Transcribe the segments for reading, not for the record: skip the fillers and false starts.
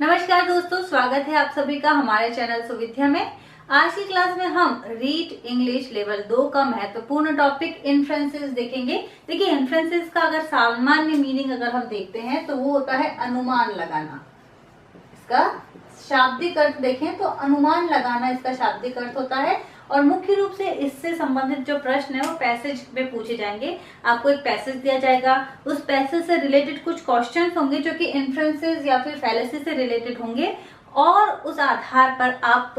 नमस्कार दोस्तों, स्वागत है आप सभी का हमारे चैनल सुविद्या में। आज की क्लास में हम रीड इंग्लिश लेवल 2 का महत्वपूर्ण टॉपिक इन्फ्रेंसेस देखेंगे। देखिए, इन्फ्रेंसेस का अगर सामान्य मीनिंग अगर हम देखते हैं तो वो होता है अनुमान लगाना। इसका शाब्दिक अर्थ देखें तो अनुमान लगाना इसका शाब्दिक अर्थ होता है। और मुख्य रूप से इससे संबंधित जो प्रश्न है वो पैसेज में पूछे जाएंगे। आपको एक पैसेज दिया जाएगा, उस पैसेज से रिलेटेड कुछ क्वेश्चंस होंगे जो कि इन्फ्रेंसेस या फिर फैलेसी से रिलेटेड होंगे, और उस आधार पर आप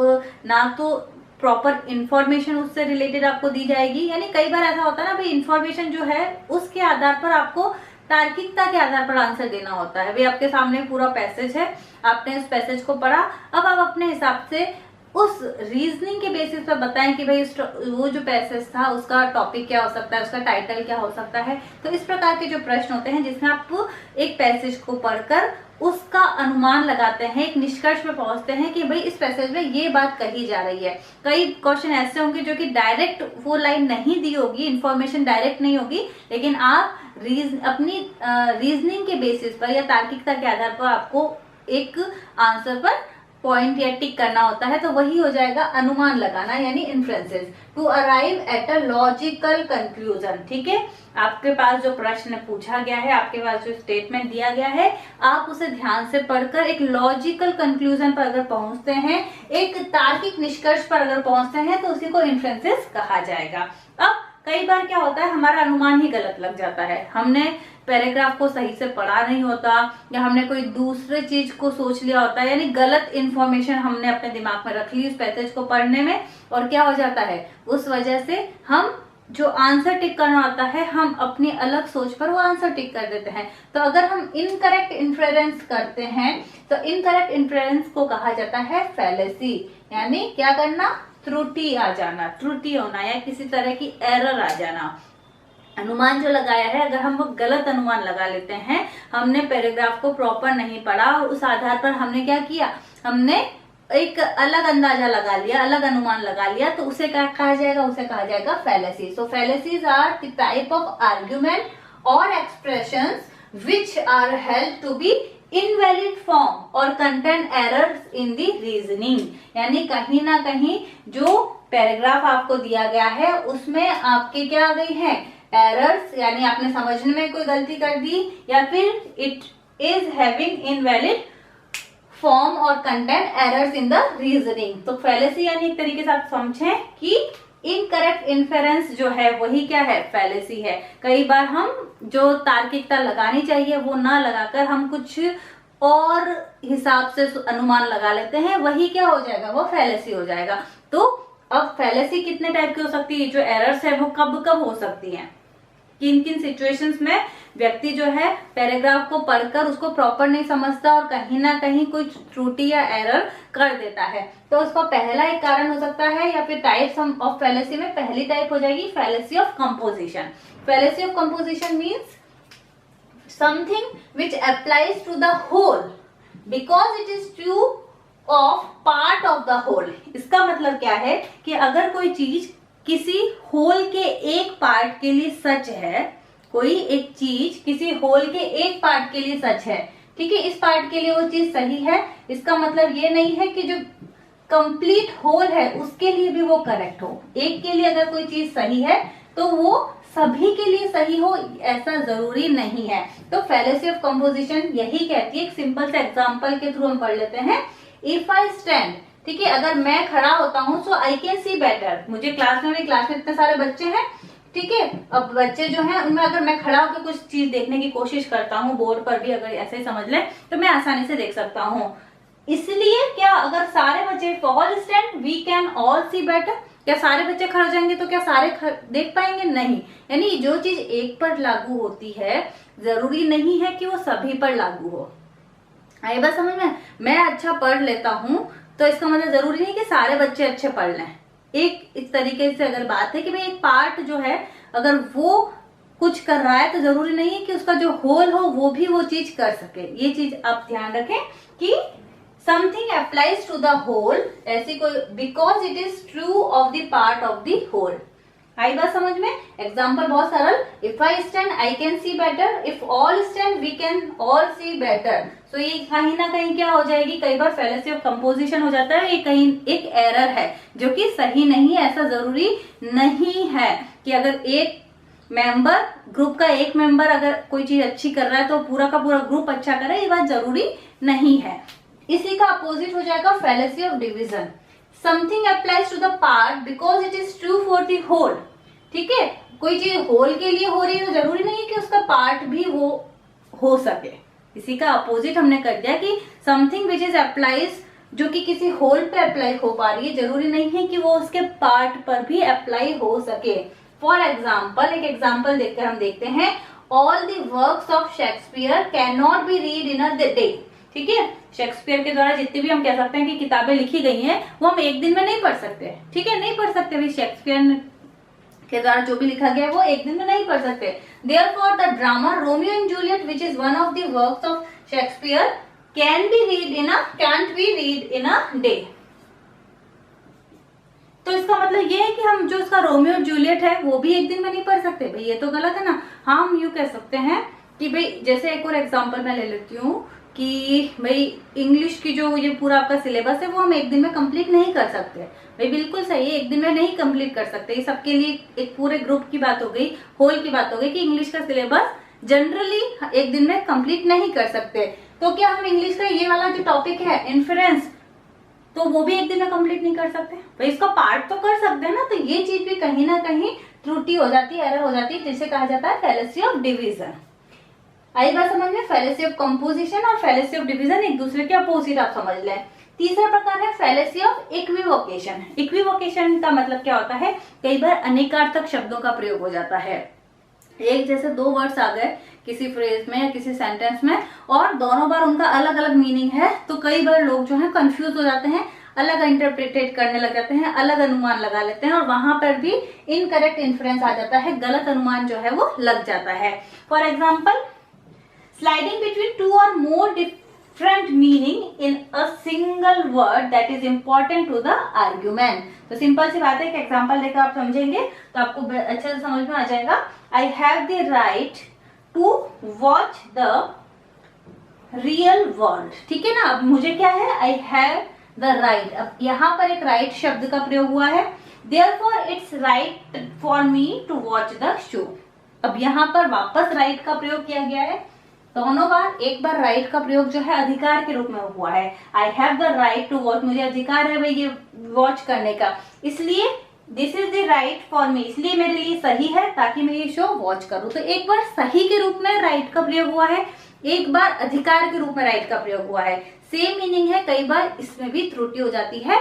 ना तो प्रॉपर इंफॉर्मेशन उससे रिलेटेड आपको दी जाएगी, यानी कई बार ऐसा होता है ना भाई, इंफॉर्मेशन जो है उसके आधार पर आपको तार्किकता के आधार पर आंसर देना होता है। भाई आपके सामने पूरा पैसेज है, आपने उस पैसेज को पढ़ा, अब आप अपने हिसाब से उस रीजनिंग के बेसिस पर बताएं कि भाई वो जो पैसेज था उसका टॉपिक क्या हो सकता है, उसका टाइटल क्या हो सकता है। तो इस प्रकार के जो प्रश्न होते हैं जिसमें आप एक पैसेज को पढ़कर उसका अनुमान लगाते हैं, एक निष्कर्ष पे पहुंचते हैं कि भाई इस पैसेज में ये बात कही जा रही है। कई क्वेश्चन ऐसे होंगे जो कि डायरेक्ट वो लाइन नहीं दी होगी, इंफॉर्मेशन डायरेक्ट नहीं होगी, लेकिन आप अपनी रीजनिंग के बेसिस पर या तार्किकता के आधार पर आपको एक आंसर पर पॉइंट या टिक करना होता है। तो वही हो जाएगा अनुमान लगाना, यानी inferences, to arrive at a logical conclusion. ठीक है, आपके पास जो प्रश्न पूछा गया है, आपके पास जो स्टेटमेंट दिया गया है, आप उसे ध्यान से पढ़कर एक लॉजिकल कंक्लूजन पर अगर पहुंचते हैं, एक तार्किक निष्कर्ष पर अगर पहुंचते हैं, तो उसी को इन्फ्रेंसेस कहा जाएगा। अब कई बार क्या होता है, हमारा अनुमान ही गलत लग जाता है, हमने पैराग्राफ को सही से पढ़ा नहीं होता, या हमने कोई दूसरे चीज को सोच लिया होता है, यानी गलत इंफॉर्मेशन हमने अपने दिमाग में रख ली इस पैसेज को पढ़ने में, और क्या हो जाता है, उस वजह से हम जो आंसर टिक करना होता है हम अपनी अलग सोच पर वो आंसर टिक कर देते हैं। तो अगर हम इनकरेक्ट इन्फ्रेरेंस करते हैं तो इनकरेक्ट इन्फ्रेरेंस को कहा जाता है फैलेसी, यानी क्या करना, त्रुटि आ जाना, त्रुटि होना या किसी तरह की एरर आ जाना। अनुमान जो लगाया है, अगर हम वो गलत अनुमान लगा लेते हैं, हमने पैराग्राफ को प्रॉपर नहीं पढ़ा और उस आधार पर हमने क्या किया, हमने एक अलग अंदाजा लगा लिया, अलग अनुमान लगा लिया, तो उसे क्या कहा जाएगा, उसे कहा जाएगा fallacy. So fallacies are the type of argument और expressions which are held to be invalid form और content errors in the reasoning, यानी कहीं ना कहीं जो पैराग्राफ आपको दिया गया है उसमें आपके क्या आ गई है, एरर्स, यानी आपने समझने में कोई गलती कर दी, या फिर it is having invalid form और content errors in the reasoning. तो फैलेसी यानी एक तरीके से आप समझें कि इनकरेक्ट इन्फेरेंस जो है वही क्या है, फैलेसी है। कई बार हम जो तार्किकता लगानी चाहिए वो ना लगाकर हम कुछ और हिसाब से अनुमान लगा लेते हैं, वही क्या हो जाएगा, वो फैलेसी हो जाएगा। तो अब फैलेसी कितने टाइप की हो सकती है, जो एरर्स है वो कब कब हो सकती हैं, किन किन सिचुएशंस में व्यक्ति जो है पैराग्राफ को पढ़कर उसको प्रॉपर नहीं समझता और कहीं ना कहीं कोई त्रुटि या एरर कर देता है। तो उसका पहला एक कारण हो सकता है, या फिर टाइप्स ऑफ फैलेसी में पहली टाइप हो जाएगी fallacy of composition. Fallacy of composition means something which applies to the whole because it is true of part of the whole. इसका मतलब क्या है कि अगर कोई चीज किसी होल के एक पार्ट के लिए सच है, कोई एक चीज किसी होल के एक पार्ट के लिए सच है, ठीक है, इस पार्ट के लिए वो चीज सही है, इसका मतलब ये नहीं है कि जो कंप्लीट होल है उसके लिए भी वो करेक्ट हो। एक के लिए अगर कोई चीज सही है तो वो सभी के लिए सही हो, ऐसा जरूरी नहीं है। तो फैलेसी ऑफ कंपोजिशन यही कहती है। एक सिंपल से एग्जांपल के थ्रू हम पढ़ लेते हैं। इफ आई स्टैंड, ठीक है, अगर मैं खड़ा होता हूं सो आई कैन सी बेटर। मुझे क्लास में इतने सारे बच्चे हैं, ठीक है, अब बच्चे जो हैं उनमें अगर मैं खड़ा होकर कुछ चीज देखने की कोशिश करता हूँ, बोर्ड पर भी अगर ऐसे ही समझ लें, तो मैं आसानी से देख सकता हूँ। इसलिए क्या अगर सारे बच्चे all stand we can all see better, क्या सारे बच्चे खड़े हो जाएंगे तो क्या सारे देख पाएंगे, नहीं। यानी जो चीज एक पर लागू होती है जरूरी नहीं है कि वो सभी पर लागू हो। आई बात समझ में, मैं अच्छा पढ़ लेता हूँ तो इसका मतलब जरूरी नहीं कि सारे बच्चे अच्छे पढ़ लें। एक इस तरीके से अगर बात है कि भाई एक पार्ट जो है अगर वो कुछ कर रहा है तो जरूरी नहीं है कि उसका जो होल हो वो भी वो चीज कर सके। ये चीज आप ध्यान रखें कि something applies to the whole, ऐसी कोई, because it is true of the part of the whole. आई बात समझ में? एग्जाम्पल बहुत सरल, if I stand I can see better, if all stand we can all see better. So ये कहीं ना कहीं क्या हो जाएगी, कई बार फैलेसी ऑफ कंपोजिशन हो जाता है, ये कहीं एक एरर है जो कि सही नहीं है। ऐसा जरूरी नहीं है कि अगर एक मेंबर, ग्रुप का एक मेंबर अगर कोई चीज अच्छी कर रहा है तो पूरा का पूरा ग्रुप अच्छा कर रहा है, ये बात जरूरी नहीं है। इसी का अपोजिट हो जाएगा fallacy of division. Something applies to the part because it is true for the whole. ठीक है, कोई चीज होल के लिए हो रही है तो जरूरी नहीं है कि उसका पार्ट भी वो हो सके। इसी का अपोजिट हमने कर दिया कि समथिंग विच इज अप्लाइज, जो कि किसी होल पे अप्लाई हो पा रही है, जरूरी नहीं है कि वो उसके पार्ट पर भी अप्लाई हो सके। फॉर एग्जाम्पल, एक एग्जाम्पल देखकर हम देखते हैं, all the works of Shakespeare can not be read in a day. ठीक है, शेक्सपियर के द्वारा जितनी भी हम कह सकते हैं कि किताबें लिखी गई हैं वो हम एक दिन में नहीं पढ़ सकते। ठीक है, नहीं पढ़ सकते, भी शेक्सपियर के द्वारा जो भी लिखा गया है वो एक दिन में नहीं पढ़ सकते। Therefore, the drama Romeo and Juliet, which is one of the works of Shakespeare, can't be read in a day. तो इसका मतलब ये है कि हम जो इसका रोमियो और जूलियट है वो भी एक दिन में नहीं पढ़ सकते। भाई ये तो गलत है ना। हाँ, हम यूं कह सकते हैं कि भाई जैसे एक और एग्जांपल मैं ले लेती हूँ कि भाई इंग्लिश की जो ये पूरा आपका सिलेबस है वो हम एक दिन में कंप्लीट नहीं कर सकते। भाई बिल्कुल सही है, एक दिन में नहीं कंप्लीट कर सकते। ये सबके लिए एक पूरे ग्रुप की बात हो गई, होल की बात हो गई कि इंग्लिश का सिलेबस जनरली एक दिन में कंप्लीट नहीं कर सकते। तो क्या हम इंग्लिश का ये वाला जो टॉपिक है इन्फ्रेंस, तो वो भी एक दिन में कंप्लीट नहीं कर सकते? भाई इसका पार्ट तो कर सकते हैं ना। तो ये चीज भी कहीं ना कहीं त्रुटि हो जाती है, एरर हो जाती है, जिसे कहा जाता है फैलेसी ऑफ डिवीजन। आई बात समझ में? फैलेसी ऑफ कंपोजिशन और फैलेसी ऑफ डिवीजन एक दूसरे के अपोजिट आप समझ लें। तीसरा प्रकार है फैलेसी ऑफ इक्विवोकेशन। इक्विवोकेशन का मतलब क्या होता है, कई बार अनेकार्थक शब्दों का प्रयोग हो जाता है। एक जैसे दो वर्ड्स आ गए किसी फ्रेज में या किसी सेंटेंस में और दोनों बार उनका अलग अलग मीनिंग है, तो कई बार लोग जो है कंफ्यूज हो जाते हैं, अलग इंटरप्रिटेट करने लग जाते हैं, अलग अनुमान लगा लेते हैं और वहां पर भी इनकरेक्ट इन्फ्रेंस आ जाता है, गलत अनुमान जो है वो लग जाता है। For example, sliding between two or more different meaning in a single word that is important to the argument। तो सिंपल सी बात है कि एग्जांपल देकर आप समझेंगे तो आपको अच्छे से समझ में आ जाएगा। I have the right to watch the real world। ठीक है ना, अब मुझे क्या है, I have the right। अब यहाँ पर एक right शब्द का प्रयोग हुआ है, therefore it's right for me to watch the show। अब यहाँ पर वापस right का प्रयोग किया गया है दोनों बार। एक बार राइट का प्रयोग जो है अधिकार के रूप में हुआ है, I have the right to watch, मुझे अधिकार है भाई ये वॉच करने का, इसलिए this is the right for me, इसलिए मेरे लिए सही है ताकि मैं ये शो वॉच करूं। तो एक बार सही के रूप में राइट का प्रयोग हुआ है, एक बार अधिकार के रूप में राइट का प्रयोग हुआ है, सेम मीनिंग है। कई बार इसमें भी त्रुटि हो जाती है,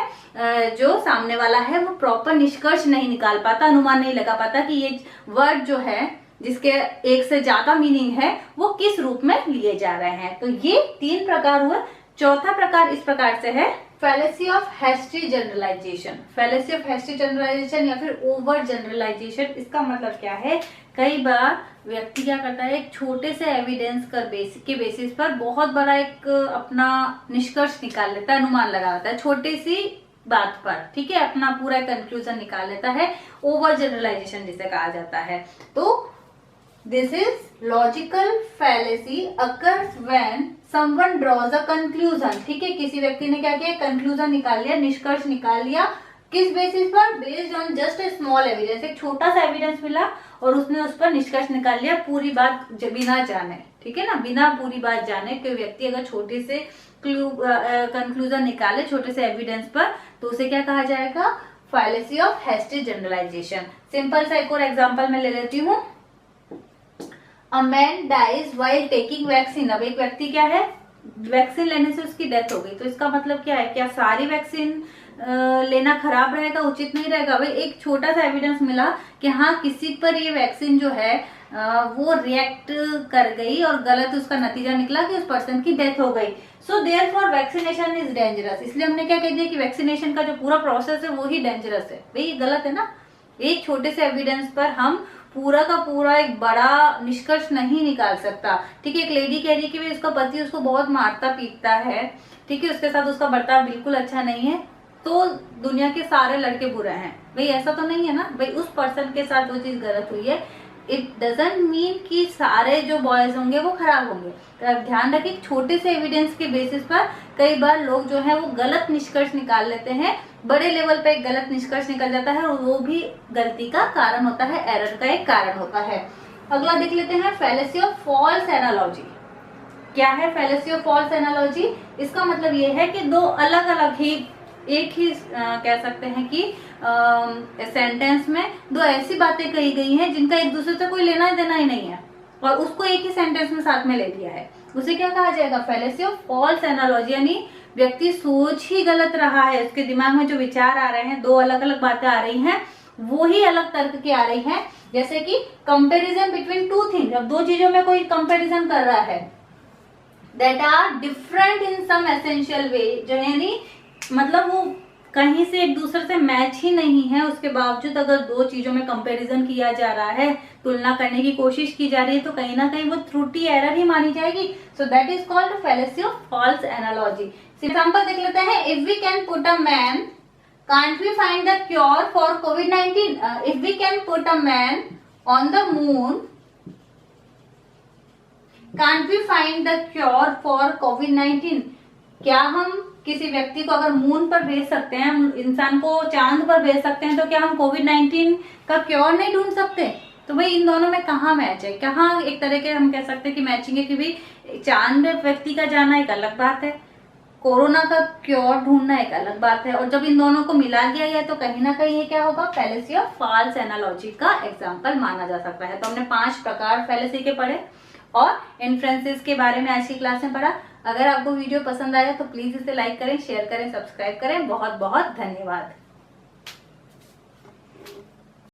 जो सामने वाला है वो प्रॉपर निष्कर्ष नहीं निकाल पाता, अनुमान नहीं लगा पाता कि ये वर्ड जो है जिसके एक से ज्यादा मीनिंग है वो किस रूप में लिए जा रहे हैं। तो ये तीन प्रकार हुए। चौथा प्रकार इस प्रकार से है fallacy of hasty generalisation. Fallacy of hasty generalisation या फिर ओवर जनरलाइजेशन, इसका मतलब क्या है, कई बार व्यक्ति क्या करता है, एक छोटे से एविडेंस के बेसिस पर बहुत बड़ा एक अपना निष्कर्ष निकाल लेता है, अनुमान लगा लेता है छोटी सी बात पर। ठीक है, अपना पूरा कंक्लूजन निकाल लेता है, ओवर जनरलाइजेशन जिसे कहा जाता है। तो this is logical fallacy occurs when someone draws a conclusion। ठीक है, किसी व्यक्ति ने क्या किया, कंक्लूजन निकाल लिया, निष्कर्ष निकाल लिया, किस बेसिस पर, based on just a small evidence. एक छोटा सा एविडेंस मिला और उसने उस पर निष्कर्ष निकाल लिया पूरी बात बिना जाने। ठीक है ना, बिना पूरी बात जाने कोई व्यक्ति अगर छोटे से कंक्लूजन निकाले छोटे से एविडेंस पर, तो उसे क्या कहा जाएगा, fallacy of hasty generalisation. Simple सा एक और एग्जाम्पल मैं ले लेती हूँ। A man dies while taking vaccine। अब एक व्यक्ति क्या है, वैक्सीन लेने से उसकी डेथ हो गई, तो इसका मतलब क्या है, क्या सारी वैक्सीन लेना खराब रहेगा, उचित नहीं रहेगा? भाई एक छोटा सा एविडेंस मिला कि हाँ किसी पर ये वैक्सीन जो है वो रिएक्ट कर गई और गलत उसका नतीजा निकला कि उस पर्सन की डेथ हो गई। So therefore vaccination is dangerous. इसलिए हमने क्या कह दिया कि वैक्सीनेशन का जो पूरा प्रोसेस है वो ही डेंजरस है। भाई ये गलत है ना, एक छोटे से एविडेंस पर हम पूरा का पूरा एक बड़ा निष्कर्ष नहीं निकाल सकता। ठीक है, एक लेडी कह रही है कि उसका पति उसको बहुत मारता पीटता है, ठीक है, उसके साथ उसका बर्ताव बिल्कुल अच्छा नहीं है, तो दुनिया के सारे लड़के बुरे हैं, भाई ऐसा तो नहीं है ना। भाई उस पर्सन के साथ वो चीज गलत हुई है, इट डजंट मीन कि सारे जो बॉयज होंगे वो खराब होंगे। तो आप ध्यान रखिए, छोटे से एविडेंस के बेसिस पर कई बार लोग जो है वो गलत निष्कर्ष निकाल लेते हैं, बड़े लेवल पे एक गलत निष्कर्ष निकल जाता है और वो भी गलती का कारण होता है, एरर का एक कारण होता है। अगला देख लेते हैं, फैलेसी ऑफ फॉल्स एनालॉजी। क्या है फैलेसी ऑफ फॉल्स एनालॉजी? इसका मतलब ये है कि दो अलग अलग ही, एक ही कह सकते हैं कि सेंटेंस में दो ऐसी बातें कही गई हैं जिनका एक दूसरे से कोई लेना देना ही नहीं है और उसको एक ही सेंटेंस में साथ में ले लिया है, उसे क्या कहा जाएगा? Fallacy of false analogy. यानी व्यक्ति सोच ही गलत रहा है, उसके दिमाग में जो विचार आ रहे हैं, दो अलग अलग बातें आ रही हैं, वो ही अलग तर्क की आ रही हैं। जैसे कि कंपेरिजन बिटवीन टू थिंग्स, अब दो चीजों में कोई कंपेरिजन कर रहा है, that are different in some essential way, जो यानी मतलब वो कहीं से एक दूसरे से मैच ही नहीं है, उसके बावजूद अगर दो चीजों में कंपैरिजन किया जा रहा है, तुलना करने की कोशिश की जा रही है, तो कहीं ना कहीं वो त्रुटि, एरर ही मानी जाएगी। So that is called fallacy of false analogy. Example देख लेते हैं, if we can put a man, can't we find the cure for कोविड-19? If we can put a man on the moon, can't we find the cure for कोविड-19? क्या हम किसी व्यक्ति को अगर मून पर भेज सकते हैं, इंसान को चांद पर भेज सकते हैं, तो क्या हम कोविड-19 का क्योर नहीं ढूंढ सकते? तो भाई इन दोनों में कहाँ मैच है, कहाँ एक तरह के हम कह सकते हैं कि मैचिंग है कि भाई चांद में व्यक्ति का जाना एक अलग बात है, कोरोना का क्योर ढूंढना एक अलग बात है, और जब इन दोनों को मिला दिया गया तो कहीं ना कहीं ये क्या होगा? फैलेसी ऑफ फॉल्स एनालॉजी का एग्जाम्पल माना जा सकता है। तो हमने 5 प्रकार फैलेसी के पढ़े और इन्फ्रेंसेस के बारे में आज की क्लास में पढ़ा। अगर आपको वीडियो पसंद आया तो प्लीज इसे लाइक करें, शेयर करें, सब्सक्राइब करें। बहुत बहुत धन्यवाद।